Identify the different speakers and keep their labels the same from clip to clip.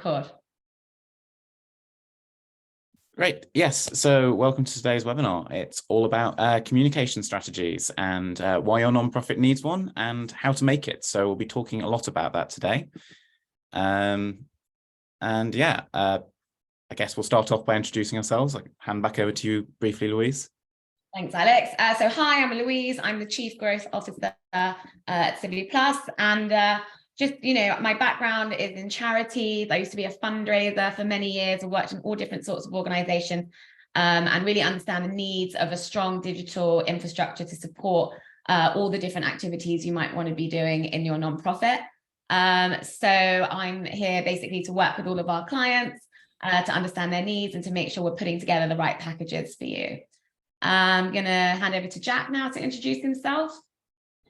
Speaker 1: record.
Speaker 2: Great. Yes. So welcome to today's webinar. It's all about communication strategies and why your nonprofit needs one and how to make it. So we'll be talking a lot about that today. I guess we'll start off by introducing ourselves. I'll hand back over to you briefly, Louise.
Speaker 1: Thanks, Alex. So hi, I'm Louise. I'm the Chief Growth Officer at CiviPlus. And my background is in charities. I used to be a fundraiser for many years. I worked in all different sorts of organizations and really understand the needs of a strong digital infrastructure to support all the different activities you might want to be doing in your nonprofit. So I'm here basically to work with all of our clients to understand their needs and to make sure we're putting together the right packages for you. I'm going to hand over to Jack now to introduce himself.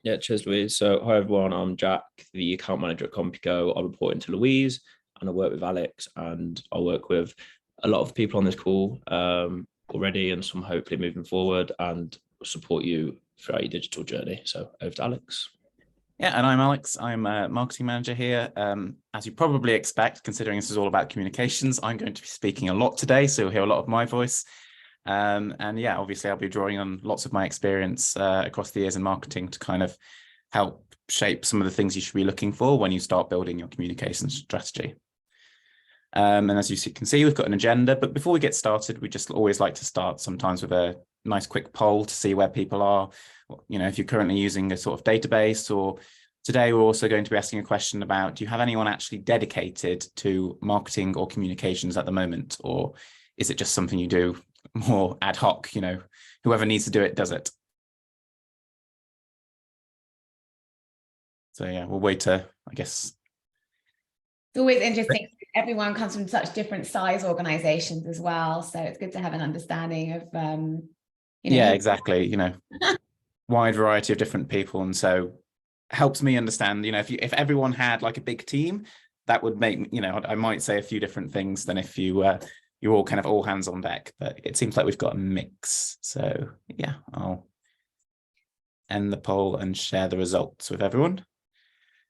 Speaker 3: Yeah, cheers, Louise. So hi, everyone. I'm Jack, the account manager at CompuGo. I report into Louise and I work with Alex, and I work with a lot of people on this call already and some hopefully moving forward, and support you throughout your digital journey. So over to Alex.
Speaker 2: Yeah, and I'm Alex. I'm a marketing manager here. As you probably expect, considering this is all about communications, I'm going to be speaking a lot today, so you'll hear a lot of my voice. Obviously I'll be drawing on lots of my experience across the years in marketing to kind of help shape some of the things you should be looking for when you start building your communication strategy. And as you can see, we've got an agenda, but before we get started, we just always like to start sometimes with a nice quick poll to see where people are. You know, if you're currently using a sort of database, or today we're also going to be asking a question about, do you have anyone actually dedicated to marketing or communications at the moment? Or is it just something you do more ad hoc, you know, whoever needs to do it, does it? So yeah, we'll wait to, I guess.
Speaker 1: It's always interesting. Everyone comes from such different size organizations as well. So it's good to have an understanding of,
Speaker 2: Yeah, exactly. You know, wide variety of different people. And so helps me understand, you know, if everyone had like a big team, that would make, you know, I might say a few different things than if you're all kind of all hands on deck, but it seems like we've got a mix. So yeah, I'll end the poll and share the results with everyone.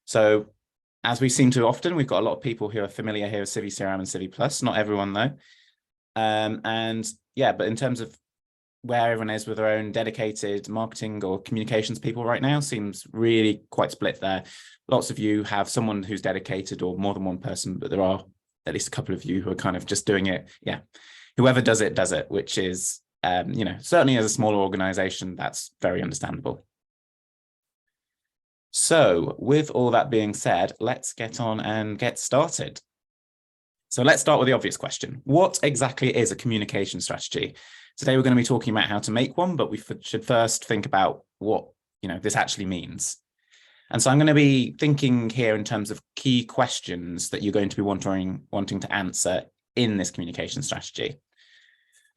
Speaker 2: So as we seem to often, we've got a lot of people who are familiar here with CiviCRM and CiviPlus, not everyone though. But in terms of where everyone is with their own dedicated marketing or communications people right now, seems really quite split there. Lots of you have someone who's dedicated, or more than one person, but there are at least a couple of you who are kind of just doing it. Yeah, whoever does it, which is, certainly as a smaller organization, that's very understandable. So with all that being said, let's get on and get started. So let's start with the obvious question. What exactly is a communication strategy? Today, we're going to be talking about how to make one, but we should first think about what, this actually means. And so I'm going to be thinking here in terms of key questions that you're going to be wanting to answer in this communication strategy.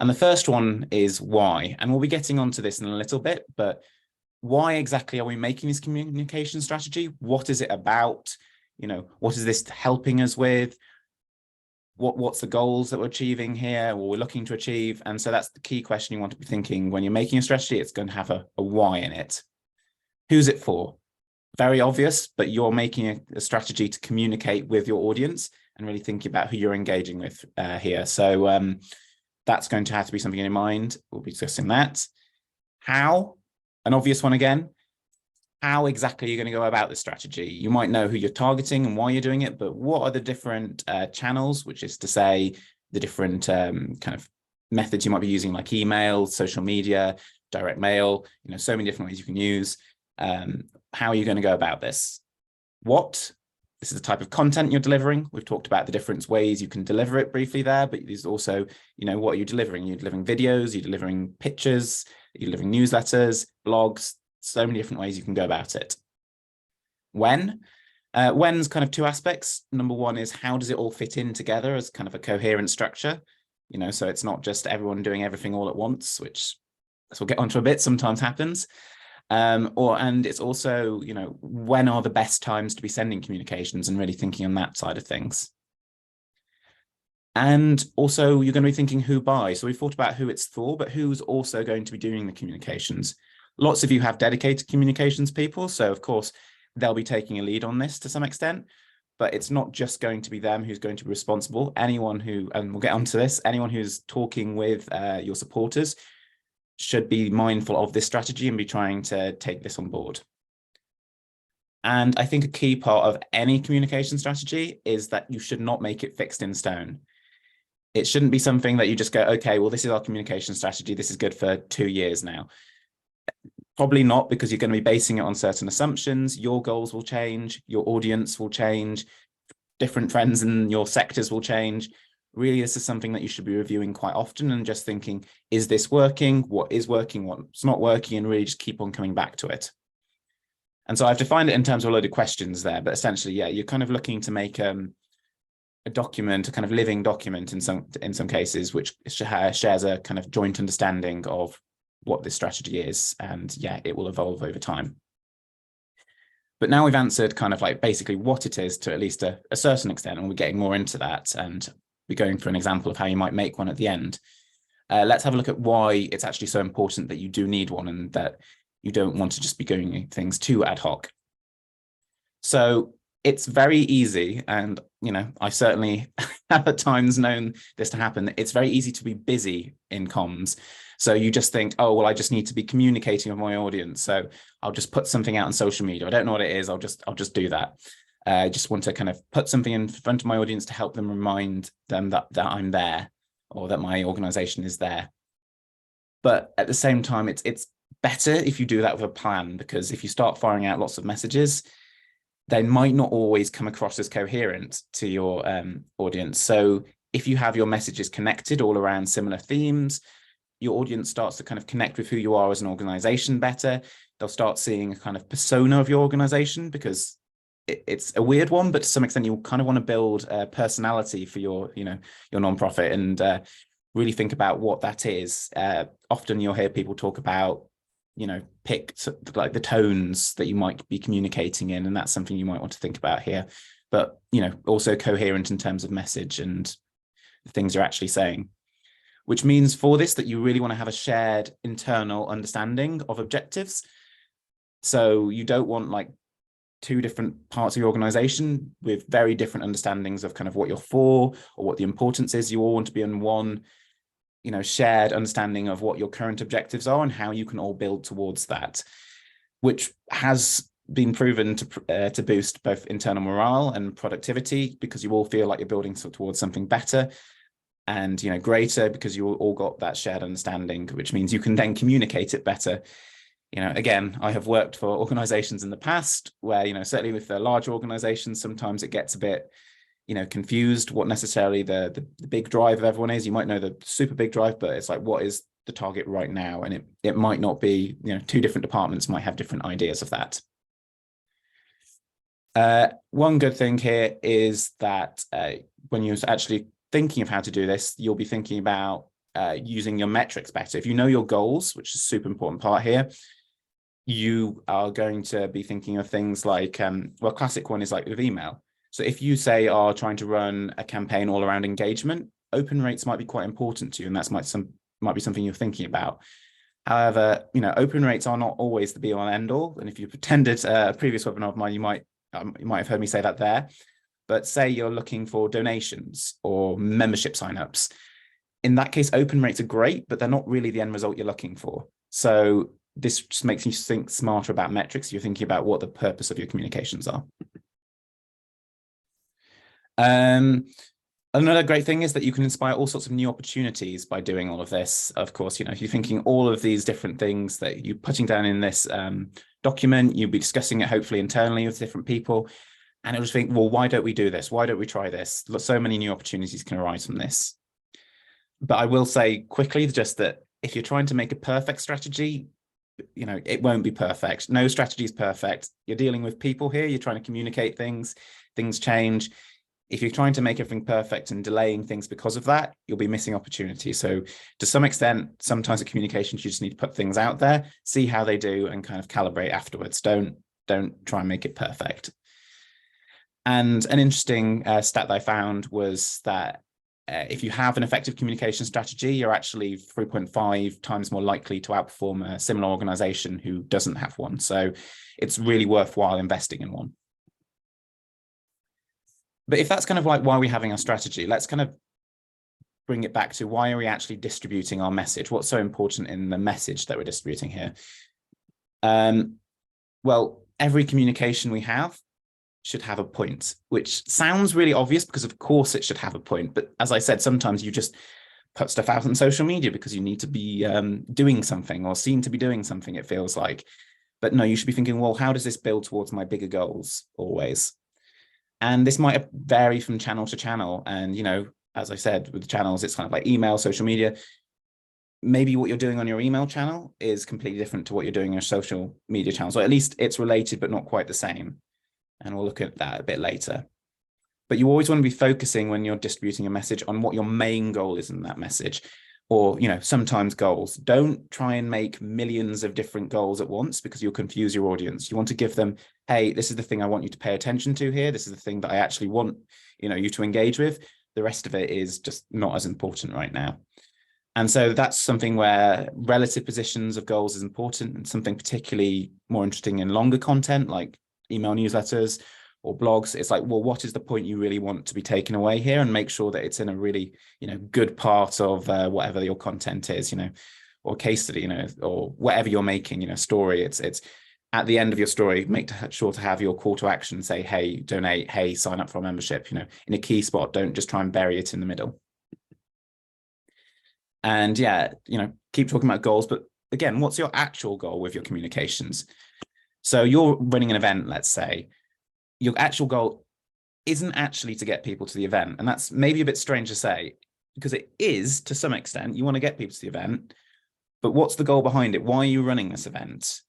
Speaker 2: And the first one is why, and we'll be getting onto this in a little bit, but why exactly are we making this communication strategy? What is it about? What is this helping us with? What's the goals that we're achieving here, or we're looking to achieve? And so that's the key question you want to be thinking when you're making a strategy. It's going to have a why in it. Who's it for? Very obvious, but you're making a strategy to communicate with your audience and really thinking about who you're engaging with here. So that's going to have to be something in mind. We'll be discussing that. How? An obvious one again. How exactly are you going to go about this strategy? You might know who you're targeting and why you're doing it, but what are the different channels, which is to say the different kind of methods you might be using, like email, social media, direct mail, so many different ways you can use. How are you going to go about this? What? This is the type of content you're delivering. We've talked about the different ways you can deliver it briefly there, but there's also, what are you delivering? You're delivering videos, you're delivering pictures, you're delivering newsletters, blogs, so many different ways you can go about it. When? When's kind of two aspects. Number one is, how does it all fit in together as kind of a coherent structure? So it's not just everyone doing everything all at once, which, as we'll get onto a bit, sometimes happens. And it's also, when are the best times to be sending communications, and really thinking on that side of things. And also you're going to be thinking who by. So we've thought about who it's for, but who's also going to be doing the communications. Lots of you have dedicated communications people. So of course, they'll be taking a lead on this to some extent. but it's not just going to be them who's going to be responsible. Anyone who, and we'll get onto this, anyone who's talking with your supporters should be mindful of this strategy and be trying to take this on board. And I think a key part of any communication strategy is that you should not make it fixed in stone. It shouldn't be something that you just go, okay, well, this is our communication strategy. This is good for 2 years now. Probably not, because you're going to be basing it on certain assumptions. Your goals will change. Your audience will change. Different trends in your sectors will change. Really, this is something that you should be reviewing quite often and just thinking, is this working? What is working? What's not working? And really just keep on coming back to it. And so I've defined it in terms of a load of questions there, but essentially, yeah, you're kind of looking to make a document, a kind of living document in some cases, which shares a kind of joint understanding of what this strategy is. And yeah, it will evolve over time. But now we've answered kind of like basically what it is to at least a certain extent, and we're getting more into that. And we're going for an example of how you might make one at the end. Let's have a look at why it's actually so important that you do need one and that you don't want to just be doing things too ad hoc. So it's very easy, and I certainly have at times known this to happen. It's very easy to be busy in comms. So you just think, oh, well, I just need to be communicating with my audience. So I'll just put something out on social media. I don't know what it is. I'll just do that. I just want to kind of put something in front of my audience to help them, remind them that I'm there, or that my organization is there. But at the same time, it's better if you do that with a plan, because if you start firing out lots of messages, they might not always come across as coherent to your audience. So if you have your messages connected all around similar themes, your audience starts to kind of connect with who you are as an organization better. They'll start seeing a kind of persona of your organization, because it's a weird one, but to some extent you kind of want to build a personality for your nonprofit, and really think about what that is. Often you'll hear people talk about, pick like the tones that you might be communicating in, and that's something you might want to think about here. But, also coherent in terms of message and the things you're actually saying, which means for this that you really want to have a shared internal understanding of objectives. So you don't want like 2 different parts of your organization with very different understandings of kind of what you're for or what the importance is. You all want to be in one shared understanding of what your current objectives are and how you can all build towards that, which has been proven to boost both internal morale and productivity, because you all feel like you're building towards something better and greater, because you all got that shared understanding, which means you can then communicate it better. Again, I have worked for organizations in the past where, certainly with the larger organizations, sometimes it gets a bit confused what necessarily the big drive of everyone is. You might know the super big drive, but it's like, what is the target right now? And it might not be, 2 different departments might have different ideas of that. One good thing here is that when you're actually thinking of how to do this, you'll be thinking about using your metrics better. If you know your goals, which is a super important part here, you are going to be thinking of things like, well, classic one is like with email. So if you say are trying to run a campaign all around engagement, open rates might be quite important to you, and that might be something you're thinking about. However, open rates are not always the be all and end all. And if you've attended a previous webinar of mine, you might have heard me say that there. But say you're looking for donations or membership signups. In that case, open rates are great, but they're not really the end result you're looking for. So this just makes you think smarter about metrics. You're thinking about what the purpose of your communications are. Another great thing is that you can inspire all sorts of new opportunities by doing all of this. Of course, if you're thinking all of these different things that you're putting down in this document, you'll be discussing it hopefully internally with different people. And it'll just think, well, why don't we do this? Why don't we try this? So many new opportunities can arise from this. But I will say quickly just that if you're trying to make a perfect strategy, it won't be perfect. No strategy is perfect. You're dealing with people here. You're trying to communicate things change. If you're trying to make everything perfect and delaying things because of that, you'll be missing opportunity. So to some extent, sometimes in communications, you just need to put things out there, see how they do, and kind of calibrate afterwards. Don't try and make it perfect. And an interesting stat that I found was that if you have an effective communication strategy, you're actually 3.5 times more likely to outperform a similar organization who doesn't have one. So it's really worthwhile investing in one. But if that's kind of like why we're having our strategy, let's kind of bring it back to why are we actually distributing our message? What's so important in the message that we're distributing here? Well, every communication we have should have a point, which sounds really obvious because of course it should have a point. But as I said, sometimes you just put stuff out on social media because you need to be doing something or seem to be doing something, it feels like. But no, you should be thinking, well, how does this build towards my bigger goals always? And this might vary from channel to channel. And, you know, as I said, with the channels, it's kind of like email, social media. Maybe what you're doing on your email channel is completely different to what you're doing on your social media channels, or at least it's related, but not quite the same. And we'll look at that a bit later. But you always want to be focusing when you're distributing a message on what your main goal is in that message. Or, you know, sometimes goals. Don't try and make millions of different goals at once because you'll confuse your audience. You want to give them, hey, this is the thing I want you to pay attention to here. This is the thing that I actually want, you know, you to engage with. The rest of it is just not as important right now. And so that's something where relative positions of goals is important, and something particularly more interesting in longer content like email newsletters or blogs. It's like, well, what is the point you really want to be taken away here, and make sure that it's in a really, you know, good part of whatever your content is, you know, or case study, you know, or whatever you're making, you know, story. It's at the end of your story, make sure to have your call to action say, hey, donate, hey, sign up for a membership, you know, in a key spot. Don't just try and bury it in the middle. And yeah, you know, keep talking about goals, but again, what's your actual goal with your communications? So you're running an event, let's say. Your actual goal isn't actually to get people to the event. And that's maybe a bit strange to say, because it is to some extent. You want to get people to the event, but what's the goal behind it? Why are you running this event?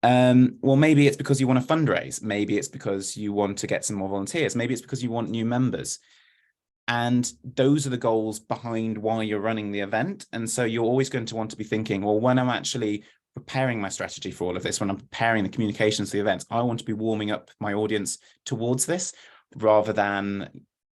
Speaker 2: Well, maybe it's because you want to fundraise. Maybe it's because you want to get some more volunteers. Maybe it's because you want new members. And those are the goals behind why you're running the event. And so you're always going to want to be thinking, well, when I'm actually preparing my strategy for all of this, when I'm preparing the communications for the events, I want to be warming up my audience towards this rather than,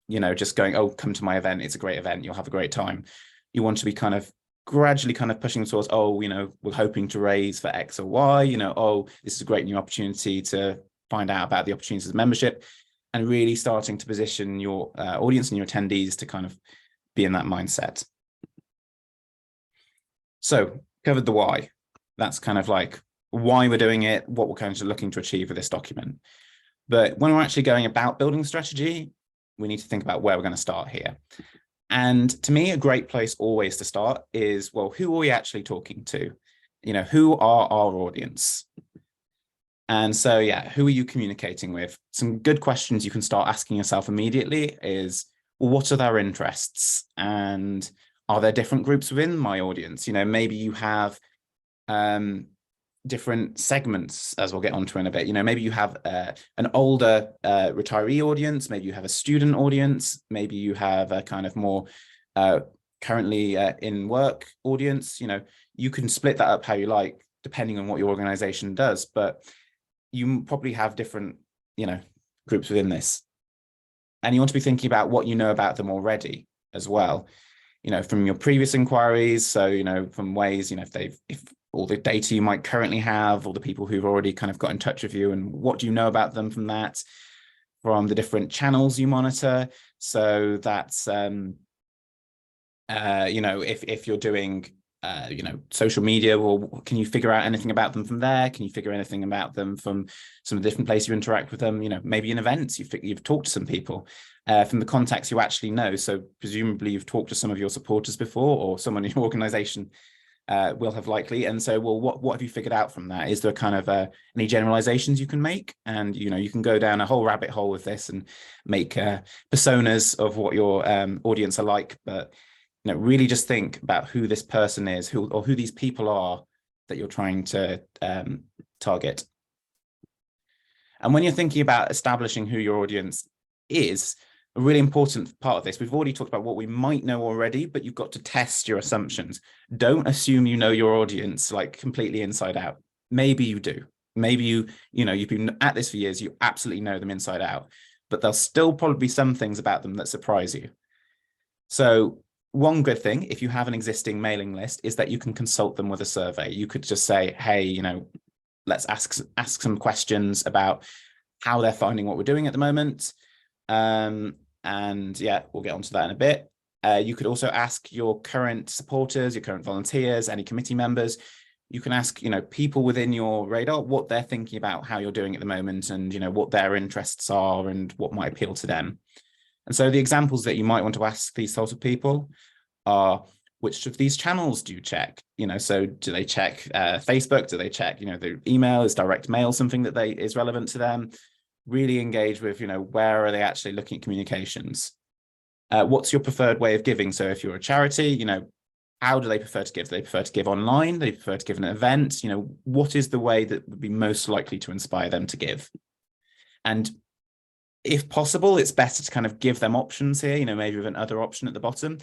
Speaker 2: you know, just going, oh, come to my event. It's a great event. You'll have a great time. You want to be kind of gradually kind of pushing towards, oh, you know, we're hoping to raise for X or Y, you know, oh, this is a great new opportunity to find out about the opportunities of membership, and really starting to position your audience and your attendees to kind of be in that mindset. So covered the why. That's kind of like why we're doing it, what we're kind of looking to achieve with this document. But when we're actually going about building strategy, we need to think about where we're going to start here. And to me, a great place always to start is, well, who are we actually talking to? You know, who are our audience? And so, yeah, who are you communicating with? Some good questions you can start asking yourself immediately is, well, what are their interests? And are there different groups within my audience? You know, maybe you have different segments, as we'll get onto in a bit. You know, maybe you have an older retiree audience, maybe you have a student audience, maybe you have a kind of more currently in work audience. You know, you can split that up how you like, depending on what your organization does, but you probably have different, you know, groups within this. And you want to be thinking about what you know about them already as well, you know, from your previous inquiries. So, you know, from ways, you know, if all the data you might currently have, all the people who've already kind of got in touch with you, and what do you know about them from that, from the different channels you monitor. So that's, you know, if you're doing, you know, social media, well, can you figure out anything about them from there? Can you figure anything about them from some of the different places you interact with them? You know, maybe in events, you've talked to some people from the contacts you actually know. So presumably you've talked to some of your supporters before, or someone in your organization will have likely. And so, well, what have you figured out from that? Is there kind of any generalizations you can make? And, you know, you can go down a whole rabbit hole with this and make personas of what your audience are like. But, you know, really just think about who this person is, or who these people are that you're trying to target. And when you're thinking about establishing who your audience is, a really important part of this, we've already talked about what we might know already, but you've got to test your assumptions. Don't assume you know your audience like completely inside out. Maybe you do. Maybe you know, you've been at this for years, you absolutely know them inside out, but there'll still probably be some things about them that surprise you. So one good thing, if you have an existing mailing list, is that you can consult them with a survey. You could just say, hey, you know, let's ask some questions about how they're finding what we're doing at the moment. And yeah, we'll get onto that in a bit. You could also ask your current supporters, your current volunteers, any committee members. You can ask, people within your radar what they're thinking about how you're doing at the moment, and, what their interests are and what might appeal to them. And so the examples that you might want to ask these sorts of people are, which of these channels do you check? So do they check Facebook? Do they check, their email? Is direct mail something that is relevant to them? Really engage with, where are they actually looking at communications? What's your preferred way of giving? So if you're a charity, how do they prefer to give? Do they prefer to give online? Do they prefer to give an event? What is the way that would be most likely to inspire them to give? And if possible, it's better to kind of give them options here, maybe with another option at the bottom,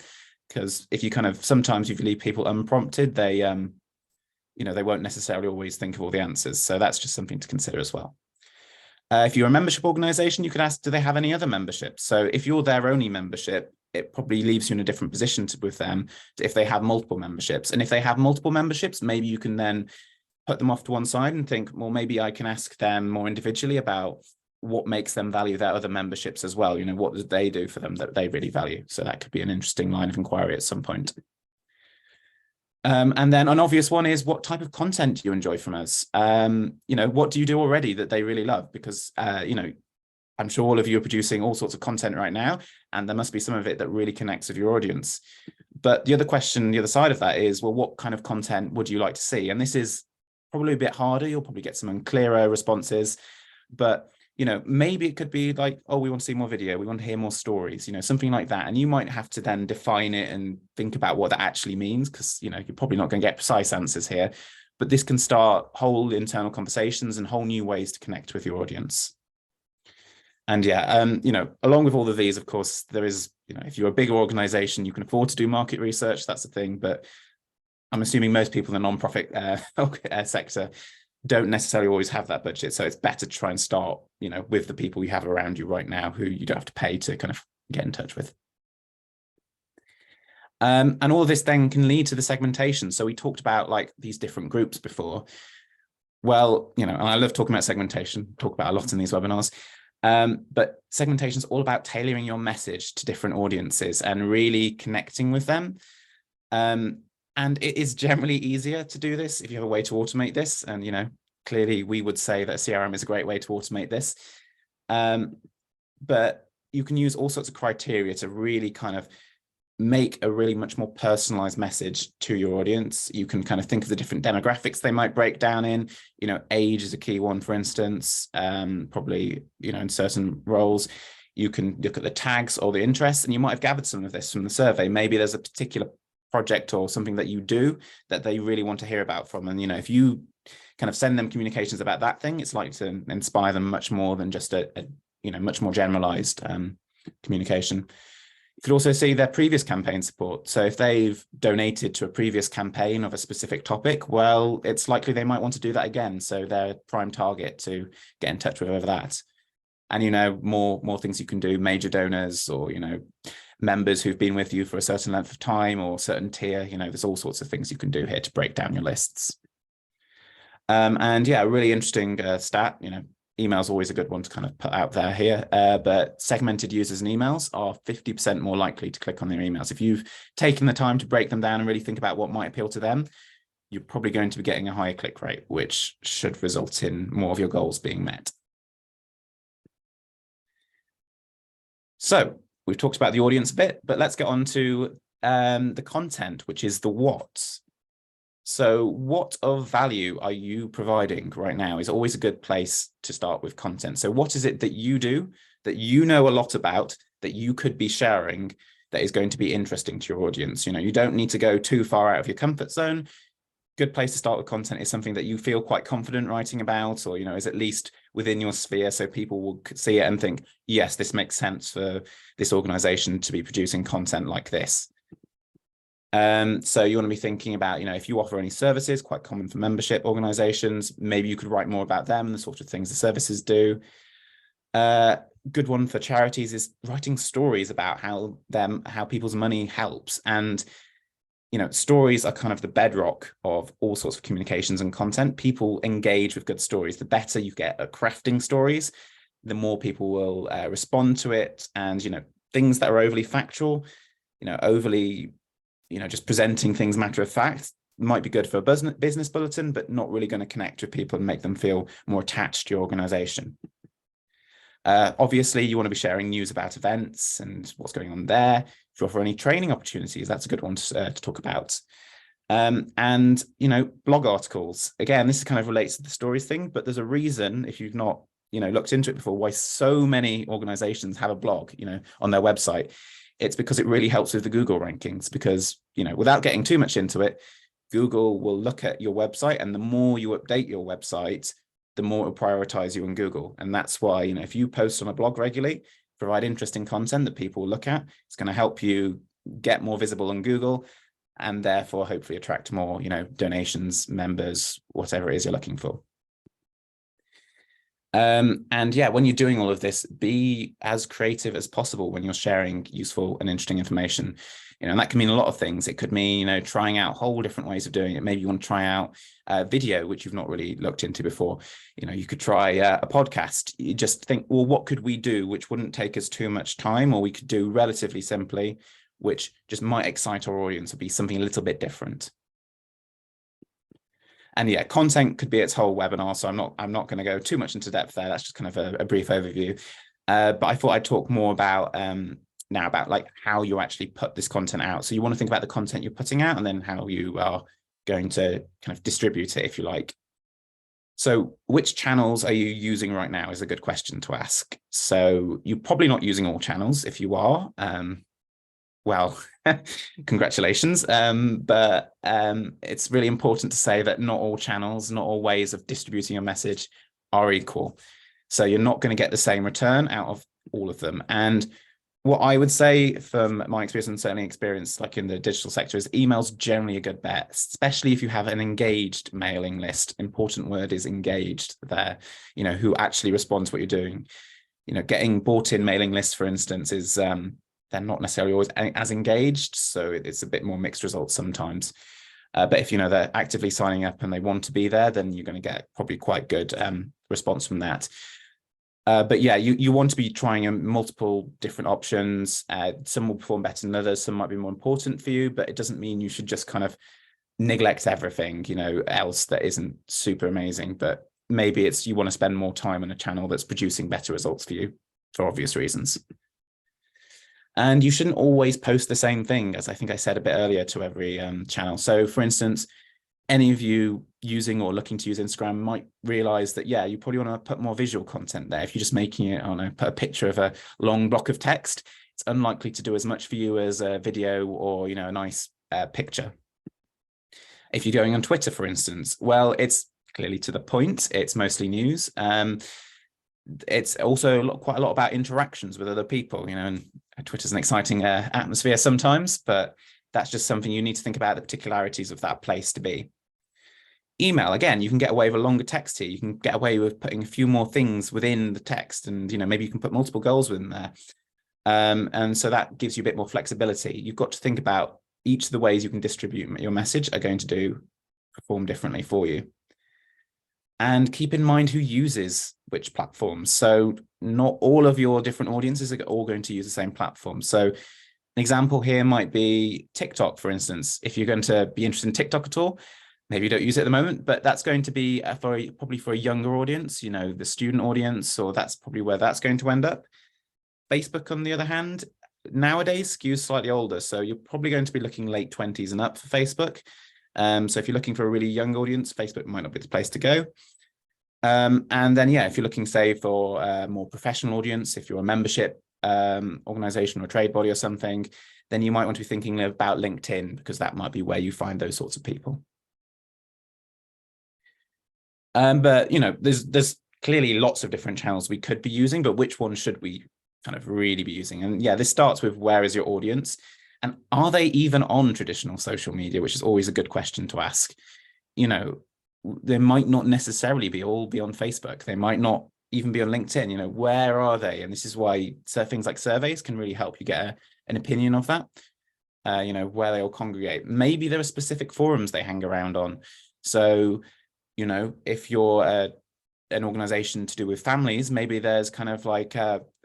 Speaker 2: because if you sometimes if you leave people unprompted, they, they won't necessarily always think of all the answers. So that's just something to consider as well. If you're a membership organization, you could ask, do they have any other memberships? So if you're their only membership, it probably leaves you in a different position with them if they have multiple memberships. And if they have multiple memberships, maybe you can then put them off to one side and think, well, maybe I can ask them more individually about what makes them value their other memberships as well. What do they do for them that they really value? So that could be an interesting line of inquiry at some point. And then an obvious one is, what type of content do you enjoy from us? What do you do already that they really love? Because, I'm sure all of you are producing all sorts of content right now, and there must be some of it that really connects with your audience. But the other question, the other side of that is, well, what kind of content would you like to see? And this is probably a bit harder. You'll probably get some unclearer responses, but maybe it could be like, oh, we want to see more video, we want to hear more stories, something like that. And you might have to then define it and think about what that actually means, because, you're probably not going to get precise answers here, but this can start whole internal conversations and whole new ways to connect with your audience. And yeah, along with all of these, of course, there is, if you're a bigger organization, you can afford to do market research, that's the thing. But I'm assuming most people in the nonprofit sector don't necessarily always have that budget. So it's better to try and start, with the people you have around you right now who you don't have to pay to kind of get in touch with. And all of this then can lead to the segmentation. So we talked about like these different groups before. Well, and I love talking about segmentation, talk about a lot in these webinars. But segmentation is all about tailoring your message to different audiences and really connecting with them. And it is generally easier to do this if you have a way to automate this. And, clearly we would say that CRM is a great way to automate this. But you can use all sorts of criteria to really kind of make a really much more personalized message to your audience. You can kind of think of the different demographics they might break down in, age is a key one, for instance, probably, in certain roles. You can look at the tags or the interests, and you might have gathered some of this from the survey. Maybe there's a particular project or something that you do that they really want to hear about from. And, if you kind of send them communications about that thing, it's likely to inspire them much more than just a much more generalized communication. You could also see their previous campaign support. So if they've donated to a previous campaign of a specific topic, well, it's likely they might want to do that again. So they're prime target to get in touch with over that. And, more things you can do, major donors or, members who've been with you for a certain length of time or certain tier, there's all sorts of things you can do here to break down your lists. And yeah, a really interesting stat, email's always a good one to kind of put out there here, but segmented users and emails are 50% more likely to click on their emails. If you've taken the time to break them down and really think about what might appeal to them, you're probably going to be getting a higher click rate, which should result in more of your goals being met. So we've talked about the audience a bit, but let's get on to the content, which is the what. So what of value are you providing right now is always a good place to start with content. So what is it that you do that you know a lot about that you could be sharing that is going to be interesting to your audience? You don't need to go too far out of your comfort zone. Good place to start with content is something that you feel quite confident writing about, or, is at least within your sphere. So people will see it and think, yes, this makes sense for this organization to be producing content like this. So you want to be thinking about, if you offer any services, quite common for membership organizations, maybe you could write more about them and the sort of things the services do. Good one for charities is writing stories about how people's money helps. And, stories are kind of the bedrock of all sorts of communications and content. People engage with good stories. The better you get at crafting stories, the more people will respond to it. And, things that are overly factual, overly, just presenting things matter of fact might be good for a business bulletin, but not really going to connect with people and make them feel more attached to your organization. Obviously, you want to be sharing news about events and what's going on there. If you offer any training opportunities, that's a good one to talk about. And, blog articles. Again, this kind of relates to the stories thing, but there's a reason, if you've not, looked into it before, why so many organizations have a blog, on their website. It's because it really helps with the Google rankings, because, without getting too much into it, Google will look at your website, and the more you update your website, the more it will prioritize you in Google. And that's why, if you post on a blog regularly, provide interesting content that people will look at, it's going to help you get more visible on Google, and therefore hopefully attract more, donations, members, whatever it is you're looking for. And yeah, when you're doing all of this, be as creative as possible when you're sharing useful and interesting information. And that can mean a lot of things. It could mean, trying out whole different ways of doing it. Maybe you want to try out video, which you've not really looked into before. You could try a podcast. You just think, well, what could we do which wouldn't take us too much time, or we could do relatively simply, which just might excite our audience, or be something a little bit different. And yeah, content could be its whole webinar, so I'm not going to go too much into depth there. That's just kind of a brief overview. But I thought I'd talk more about now about like how you actually put this content out. So you want to think about the content you're putting out, and then how you are going to kind of distribute it, if you like. So which channels are you using right now is a good question to ask. So you're probably not using all channels. If you are, well, congratulations. But it's really important to say that not all channels, not all ways of distributing your message are equal. So you're not going to get the same return out of all of them. And what I would say from my experience, and certainly experience like in the digital sector, is email's generally a good bet, especially if you have an engaged mailing list. Important word is engaged there, who actually respond to what you're doing. Getting bought in mailing lists, for instance, is they're not necessarily always as engaged, so it's a bit more mixed results sometimes. But if they're actively signing up and they want to be there, then you're going to get probably quite good response from that. But yeah, you want to be trying multiple different options. Some will perform better than others. Some might be more important for you, but it doesn't mean you should just kind of neglect everything, else that isn't super amazing. But maybe it's you want to spend more time on a channel that's producing better results for you for obvious reasons. And you shouldn't always post the same thing, as I think I said a bit earlier, to every channel. So for instance, any of you using or looking to use Instagram might realize that, yeah, you probably want to put more visual content there. If you're just making it, I don't know, put a picture of a long block of text, it's unlikely to do as much for you as a video or, a nice picture. If you're going on Twitter, for instance, well, it's clearly to the point. It's mostly news. It's also quite a lot about interactions with other people, and Twitter's an exciting atmosphere sometimes, but that's just something you need to think about, the particularities of that place to be. Email, again, you can get away with a longer text here. You can get away with putting a few more things within the text, and maybe you can put multiple goals within there. And so that gives you a bit more flexibility. You've got to think about each of the ways you can distribute your message are going to perform differently for you. And keep in mind who uses which platforms. So not all of your different audiences are all going to use the same platform. So an example here might be TikTok, for instance. If you're going to be interested in TikTok at all, maybe you don't use it at the moment, but that's going to be probably for a younger audience, the student audience, or that's probably where that's going to end up. Facebook, on the other hand, nowadays skews slightly older. So you're probably going to be looking late 20s and up for Facebook. So if you're looking for a really young audience, Facebook might not be the place to go. And then, yeah, if you're looking, say, for a more professional audience, if you're a membership organization or trade body or something, then you might want to be thinking about LinkedIn, because that might be where you find those sorts of people. But, there's clearly lots of different channels we could be using, but which one should we kind of really be using? And yeah, this starts with, where is your audience? And are they even on traditional social media, which is always a good question to ask. They might not necessarily be on Facebook. They might not even be on LinkedIn. Where are they? And this is why things like surveys can really help you get an opinion of that, where they all congregate. Maybe there are specific forums they hang around on. So, if you're an organization to do with families, maybe there's kind of like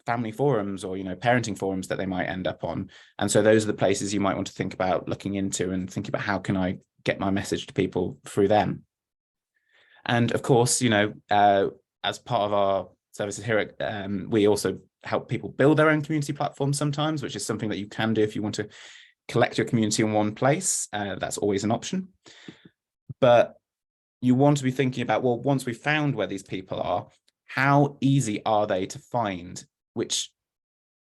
Speaker 2: family forums or, parenting forums that they might end up on. And so those are the places you might want to think about looking into and think about how can I get my message to people through them. And of course, as part of our services here, we also help people build their own community platforms sometimes, which is something that you can do if you want to collect your community in one place. That's always an option. But you want to be thinking about, well, once we've found where these people are, how easy are they to find? Which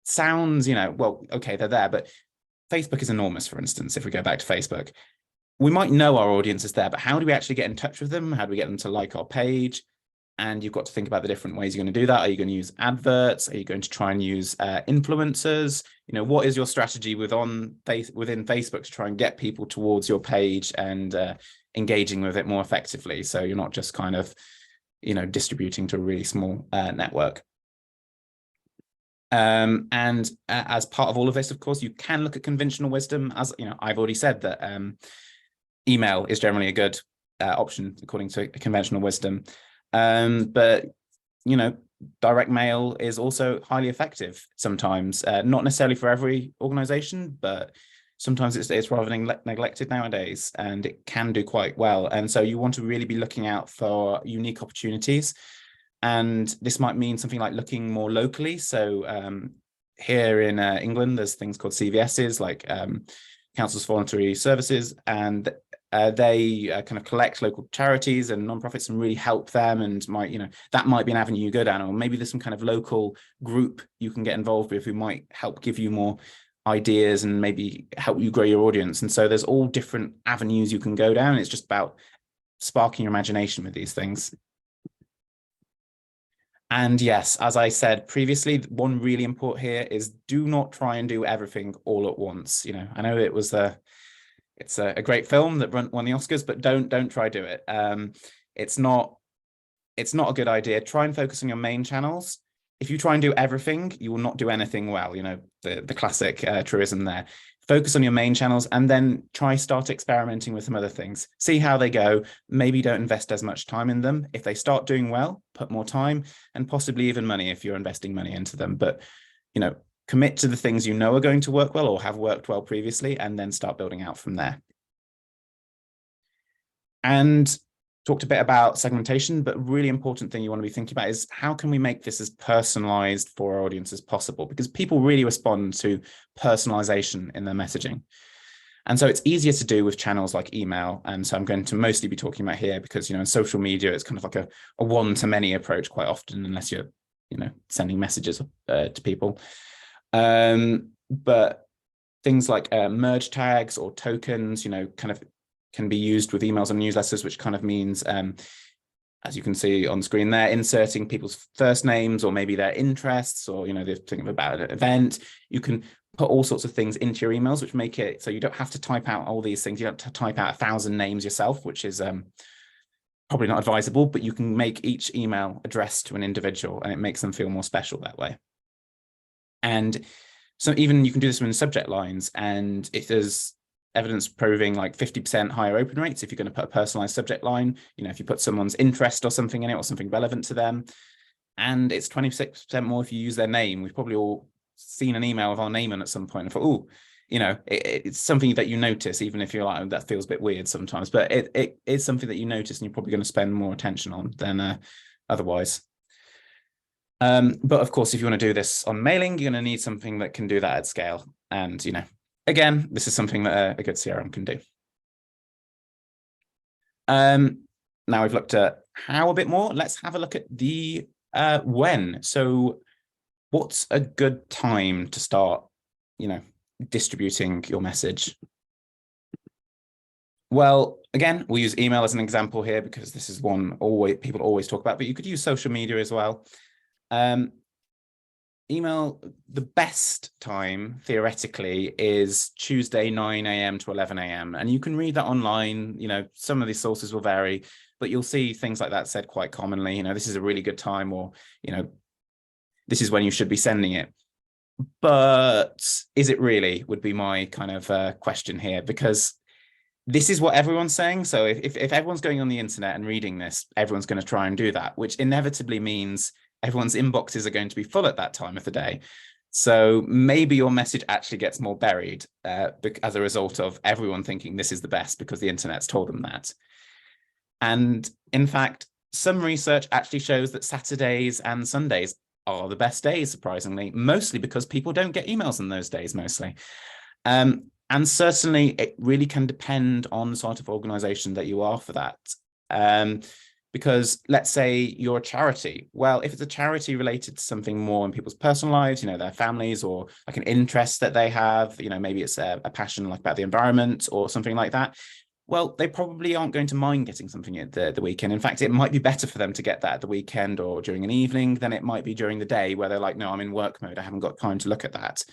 Speaker 2: sounds, well, okay, they're there, but Facebook is enormous, for instance. If we go back to Facebook, we might know our audience is there, but how do we actually get in touch with them? How do we get them to like our page? And you've got to think about the different ways you're going to do that. Are you going to use adverts? Are you going to try and use influencers? What is your strategy within Facebook to try and get people towards your page and engaging with it more effectively? So you're not just kind of, distributing to a really small network. And as part of all of this, of course, you can look at conventional wisdom. As I've already said that email is generally a good option according to conventional wisdom. But direct mail is also highly effective sometimes, not necessarily for every organization, but sometimes it's rather neglected nowadays, and it can do quite well. And so you want to really be looking out for unique opportunities. And this might mean something like looking more locally. So here in England, there's things called CVSs, like Councils for Voluntary Services, and they kind of collect local charities and nonprofits and really help them. And that might be an avenue you go down, or maybe there's some kind of local group you can get involved with who might help give you more ideas and maybe help you grow your audience. And so there's all different avenues you can go down. It's just about sparking your imagination with these things. And yes, as I said previously, one really important here is do not try and do everything all at once. I know it's a great film that won the Oscars, but don't try do it. It's not a good idea. Try and focus on your main channels. If you try and do everything, you will not do anything well. The classic truism there. Focus on your main channels and then start experimenting with some other things. See how they go. Maybe don't invest as much time in them. If they start doing well, put more time and possibly even money if you're investing money into them. But, commit to the things are going to work well or have worked well previously, and then start building out from there. And talked a bit about segmentation, but a really important thing you want to be thinking about is how can we make this as personalized for our audience as possible? Because people really respond to personalization in their messaging. And so it's easier to do with channels like email. And so I'm going to mostly be talking about here because, in social media, it's kind of like a one-to-many approach quite often, unless you're, sending messages to people. But things like merge tags or tokens, kind of can be used with emails and newsletters, which kind of means, as you can see on screen there, inserting people's first names or maybe their interests, or, they're thinking about an event. You can put all sorts of things into your emails, which make it so you don't have to type out all these things. You don't have to type out 1,000 names yourself, which is probably not advisable, but you can make each email addressed to an individual, and it makes them feel more special that way. And so even you can do this in subject lines, and if there's evidence proving like 50% higher open rates if you're going to put a personalized subject line, if you put someone's interest or something in it or something relevant to them. And it's 26% more if you use their name. We've probably all seen an email with our name in at some point and thought, oh, it's something that you notice, even if you're like, oh, that feels a bit weird sometimes, but it is something that you notice and you're probably going to spend more attention on than otherwise. But of course, if you want to do this on mailing, you're going to need something that can do that at scale. And, again, this is something that a good CRM can do. Now we've looked at how a bit more. Let's have a look at the when. So what's a good time to start, distributing your message? Well, again, we'll use email as an example here because this is one people always talk about, but you could use social media as well. Email, the best time theoretically is Tuesday 9 a.m. to 11 a.m. and you can read that online. Some of these sources will vary, but you'll see things like that said quite commonly. This is a really good time, or this is when you should be sending it. But is it really, would be my kind of question here, because this is what everyone's saying. So if everyone's going on the internet and reading this, everyone's going to try and do that, which inevitably means everyone's inboxes are going to be full at that time of the day. So maybe your message actually gets more buried as a result of everyone thinking this is the best because the internet's told them that. And in fact, some research actually shows that Saturdays and Sundays are the best days, surprisingly, mostly because people don't get emails on those days mostly. And certainly it really can depend on the sort of organization that you are for that. Because let's say you're a charity. Well, if it's a charity related to something more in people's personal lives, you know, their families, or like an interest that they have, you know, maybe it's a passion like about the environment or something like that. Well, they probably aren't going to mind getting something at the weekend. In fact, it might be better for them to get that at the weekend or during an evening than it might be during the day where they're like, no, I'm in work mode. I haven't got time to look at that.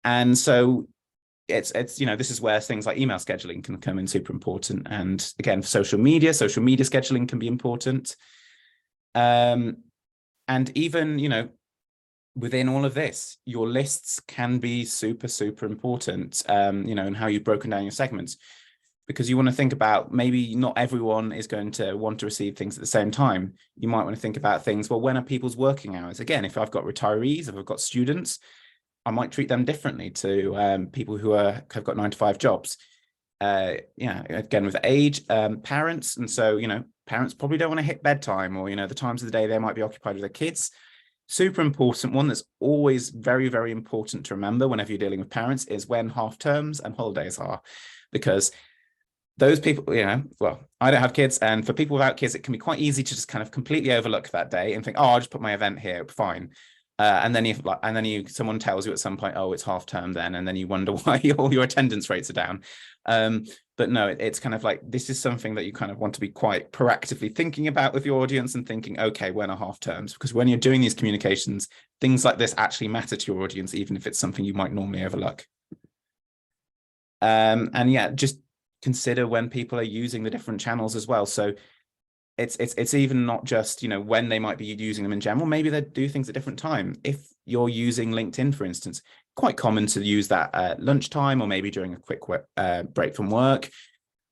Speaker 2: And so it's you know, this is where things like email scheduling can come in super important. And again, social media scheduling can be important. And even, you know, within all of this, your lists can be super, super important, you know, and how you've broken down your segments, because you want to think about maybe not everyone is going to want to receive things at the same time. You might want to think about things, well, when are people's working hours? Again, if I've got retirees, if I've got students, I might treat them differently to people who have got 9-to-5 jobs. Yeah, again, with age, parents. And so, you know, parents probably don't want to hit bedtime, or, you know, the times of the day they might be occupied with their kids. Super important one that's always very, very important to remember whenever you're dealing with parents is when half terms and holidays are, because those people, you know, well, I don't have kids, and for people without kids, it can be quite easy to just kind of completely overlook that day and think, oh, I'll just put my event here, fine. And then someone tells you at some point, oh, it's half term then, and then you wonder why all your attendance rates are down. But no, it's kind of like, this is something that you kind of want to be quite proactively thinking about with your audience and thinking, okay, when are half terms? Because when you're doing these communications, things like this actually matter to your audience, even if it's something you might normally overlook. And yeah, just consider when people are using the different channels as well. So it's even not just, you know, when they might be using them in general. Maybe they do things at different time. If you're using LinkedIn, for instance, quite common to use that at lunchtime or maybe during a quick break from work,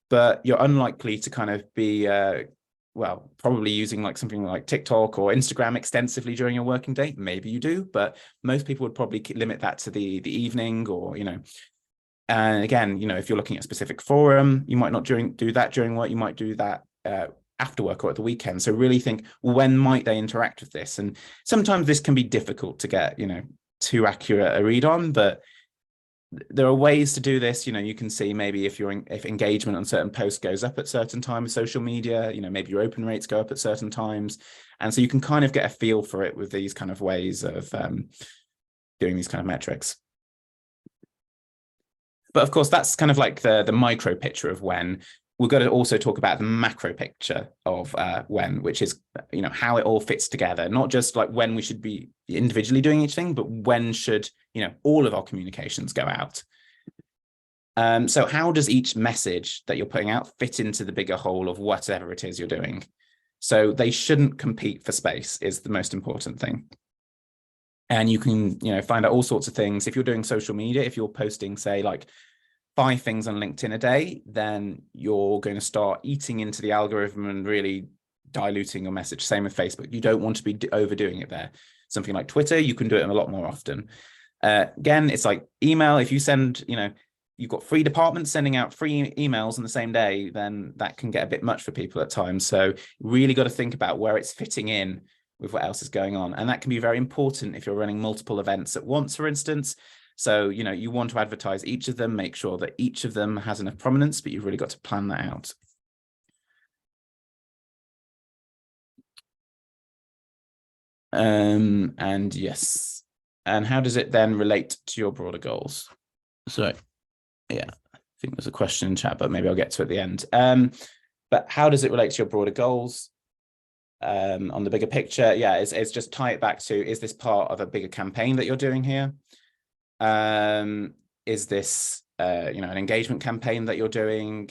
Speaker 2: but you're unlikely to kind of be well, probably using like something like TikTok or Instagram extensively during your working day. Maybe you do, but most people would probably limit that to the evening, or, you know. And again, you know, if you're looking at a specific forum, you might not do that during work. You might do that after work or at the weekend. So really think, when might they interact with this? And sometimes this can be difficult to get, you know, too accurate a read on, but there are ways to do this. You know, you can see maybe if engagement on certain posts goes up at certain times of social media, you know, maybe your open rates go up at certain times. And so you can kind of get a feel for it with these kind of ways of doing these kind of metrics. But of course, that's kind of like the micro picture of when. We've got to also talk about the macro picture of when, which is, you know, how it all fits together, not just like when we should be individually doing each thing, but when should, you know, all of our communications go out. So how does each message that you're putting out fit into the bigger whole of whatever it is you're doing? So they shouldn't compete for space is the most important thing. And you can, you know, find out all sorts of things. If you're doing social media, if you're posting, say, like 5 things on LinkedIn a day, then you're going to start eating into the algorithm and really diluting your message. Same with Facebook. You don't want to be overdoing it there. Something like Twitter, you can do it a lot more often. Again, it's like email. If you send, you know, you've got 3 departments sending out 3 emails on the same day, then that can get a bit much for people at times. So really got to think about where it's fitting in with what else is going on. And that can be very important if you're running multiple events at once, for instance. So, you know, you want to advertise each of them, make sure that each of them has enough prominence, but you've really got to plan that out. And yes. And how does it then relate to your broader goals? So, yeah, I think there's a question in chat, but maybe I'll get to it at the end. But how does it relate to your broader goals? On the bigger picture, yeah, it's just tie it back to, is this part of a bigger campaign that you're doing here? Is this you know, an engagement campaign that you're doing,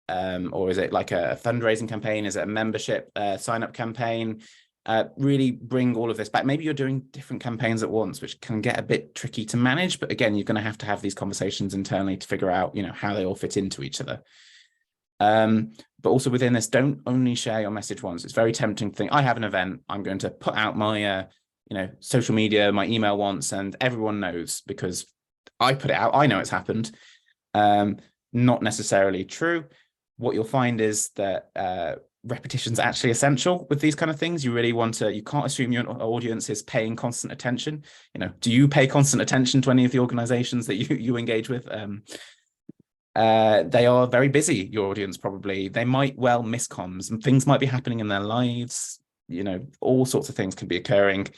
Speaker 2: or is it like a fundraising campaign? Is it a membership sign up campaign? Really bring all of this back. Maybe you're doing different campaigns at once, which can get a bit tricky to manage, but again, you're going to have these conversations internally to figure out, you know, how they all fit into each other. But also within this, don't only share your message once. It's very tempting to think, I have an event, I'm going to put out my social media, my email once, and everyone knows because I put it out, I know it's happened. Not necessarily true. What you'll find is that repetition is actually essential with these kind of things. You really want to, you can't assume your audience is paying constant attention. Do you pay constant attention to any of the organizations that you engage with? They are very busy, your audience probably. They might well miss comms and things might be happening in their lives. All sorts of things can be occurring.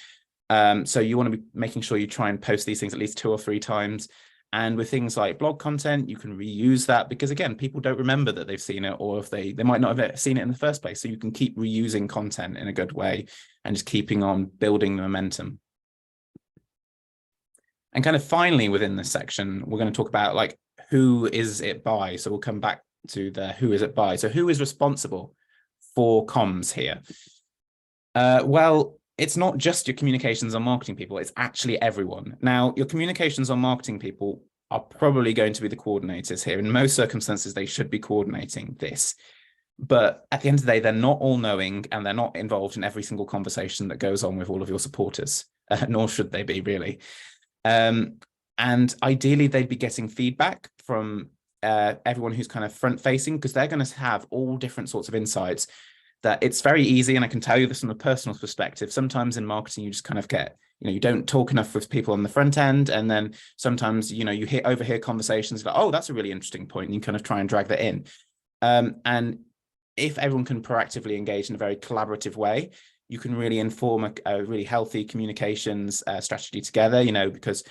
Speaker 2: So you want to be making sure you try and post these things at least 2 or 3 times. And with things like blog content, you can reuse that because, again, people don't remember that they've seen it, or if they might not have seen it in the first place. So you can keep reusing content in a good way and just keeping on building the momentum. And kind of finally within this section, we're going to talk about like, who is it by? So we'll come back to the who is it by. So who is responsible for comms here? Well, it's not just your communications or marketing people, it's actually everyone. Now, your communications or marketing people are probably going to be the coordinators here. In most circumstances, they should be coordinating this. But at the end of the day, they're not all knowing and they're not involved in every single conversation that goes on with all of your supporters, nor should they be really. And ideally, they'd be getting feedback from everyone who's kind of front facing, because they're going to have all different sorts of insights. That it's very easy, and I can tell you this from a personal perspective. Sometimes in marketing, you just kind of get, you don't talk enough with people on the front end, and then sometimes, you overhear conversations like, oh, that's a really interesting point, and you kind of try and drag that in. And if everyone can proactively engage in a very collaborative way, you can really inform a really healthy communications strategy together, because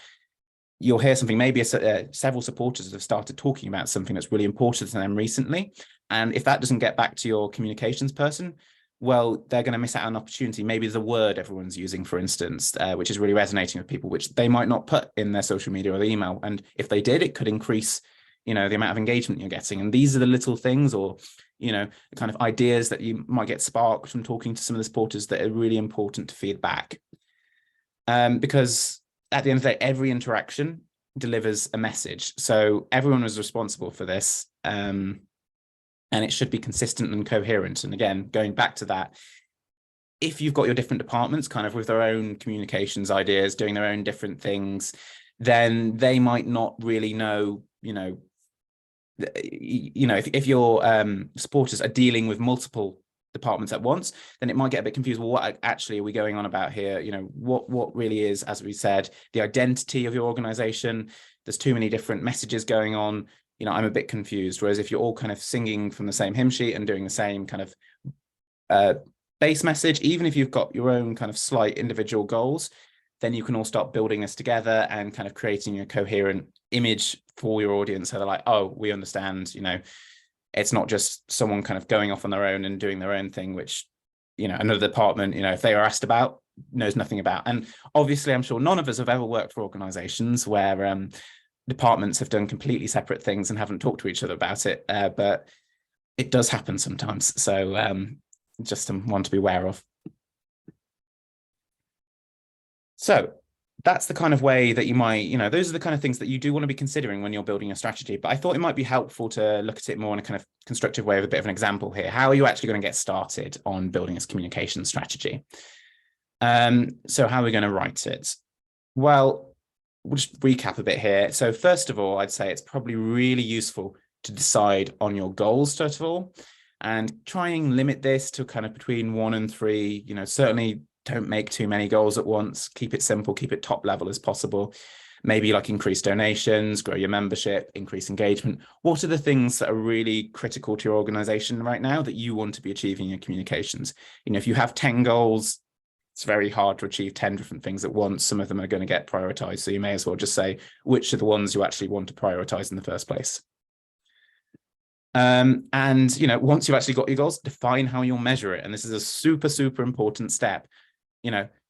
Speaker 2: you'll hear something, maybe several supporters have started talking about something that's really important to them recently. And if that doesn't get back to your communications person, well, they're going to miss out on an opportunity. Maybe the word everyone's using, for instance, which is really resonating with people, which they might not put in their social media or the email. And if they did, it could increase, the amount of engagement you're getting. And these are the little things, or, kind of ideas that you might get sparked from talking to some of the supporters that are really important to feed back. Because at the end of the day, every interaction delivers a message. So everyone was responsible for this. And it should be consistent and coherent. And again, going back to that, if you've got your different departments kind of with their own communications ideas, doing their own different things, then they might not really know, if your supporters are dealing with multiple departments at once, then it might get a bit confused. Well, what actually are we going on about here? What really is, as we said, the identity of your organization? There's too many different messages going on. I'm a bit confused. Whereas if you're all kind of singing from the same hymn sheet and doing the same kind of base message, even if you've got your own kind of slight individual goals, then you can all start building this together and kind of creating a coherent image for your audience. So they're like, oh, we understand, it's not just someone kind of going off on their own and doing their own thing, which, another department, if they are asked about, knows nothing about. And obviously, I'm sure none of us have ever worked for organizations where departments have done completely separate things and haven't talked to each other about it, but it does happen sometimes. So just one to be aware of. So that's the kind of way that you might, those are the kind of things that you do want to be considering when you're building a strategy. But I thought it might be helpful to look at it more in a kind of constructive way with a bit of an example here. How are you actually going to get started on building this communication strategy? So how are we going to write it? Well, we'll just recap a bit here. So first of all, I'd say it's probably really useful to decide on your goals, first of all, and try and limit this to kind of between 1 and 3. Certainly don't make too many goals at once. Keep it simple, keep it top level as possible. Maybe like increase donations, grow your membership, increase engagement. What are the things that are really critical to your organization right now that you want to be achieving in your communications? If you have 10 goals, it's very hard to achieve 10 different things at once. Some of them are going to get prioritized. So you may as well just say which are the ones you actually want to prioritize in the first place. And, once you've actually got your goals, define how you'll measure it. And this is a super, super important step.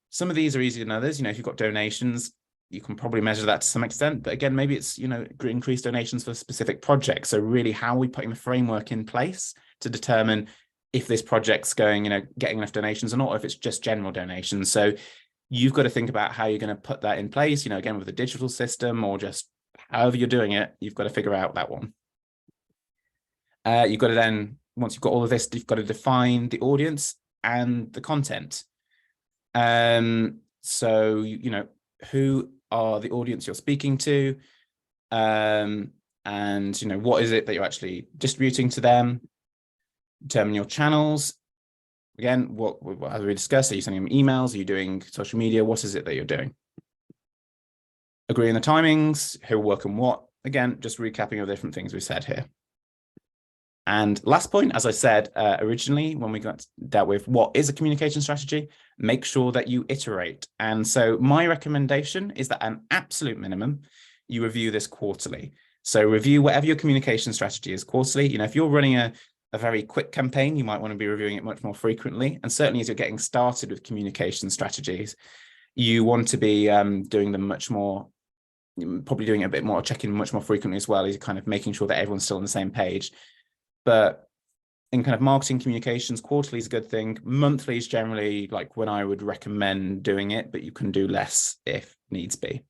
Speaker 2: Some of these are easier than others. If you've got donations, you can probably measure that to some extent. But again, maybe it's, increase donations for specific projects. So really, how are we putting the framework in place to determine if this project's going, getting enough donations or not, or if it's just general donations. So you've got to think about how you're going to put that in place, again, with a digital system or just however you're doing it, you've got to figure out that one. You've got to then, once you've got all of this, you've got to define the audience and the content. So, you know, who are the audience you're speaking to? And, you know, what is it that you're actually distributing to them? Determine your channels. Again, what as we discussed, are you sending them emails? Are you doing social media? What is it that you're doing? Agree on the timings, who will work on what. Again, just recapping of the different things we said here. And last point, as I said originally, when we dealt with what is a communication strategy, make sure that you iterate. And so my recommendation is that an absolute minimum, you review this quarterly. So review whatever your communication strategy is quarterly. You know, if you're running a very quick campaign, you might want to be reviewing it much more frequently. And certainly as you're getting started with communication strategies, you want to be doing them much more, probably doing it a bit more, checking much more frequently as well, as kind of making sure that everyone's still on the same page. But in kind of marketing communications, quarterly is a good thing. Monthly is generally like when I would recommend doing it, but you can do less if needs be.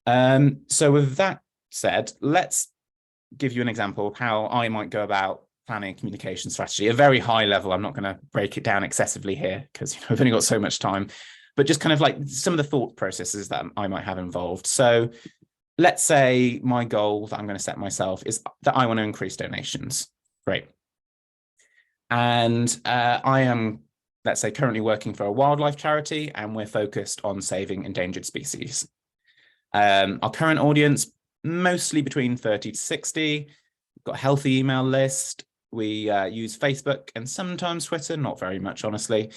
Speaker 2: So with that said, let's give you an example of how I might go about planning a communication strategy. A very high level. I'm not going to break it down excessively here because, you know, we've only got so much time, but just kind of like some of the thought processes that I might have involved. So let's say my goal that I'm going to set myself is that I want to increase donations. Great. And I am, let's say, currently working for a wildlife charity, and we're focused on saving endangered species. Our current audience, mostly between 30 to 60. We've got a healthy email list. We use Facebook and sometimes Twitter, not very much, honestly.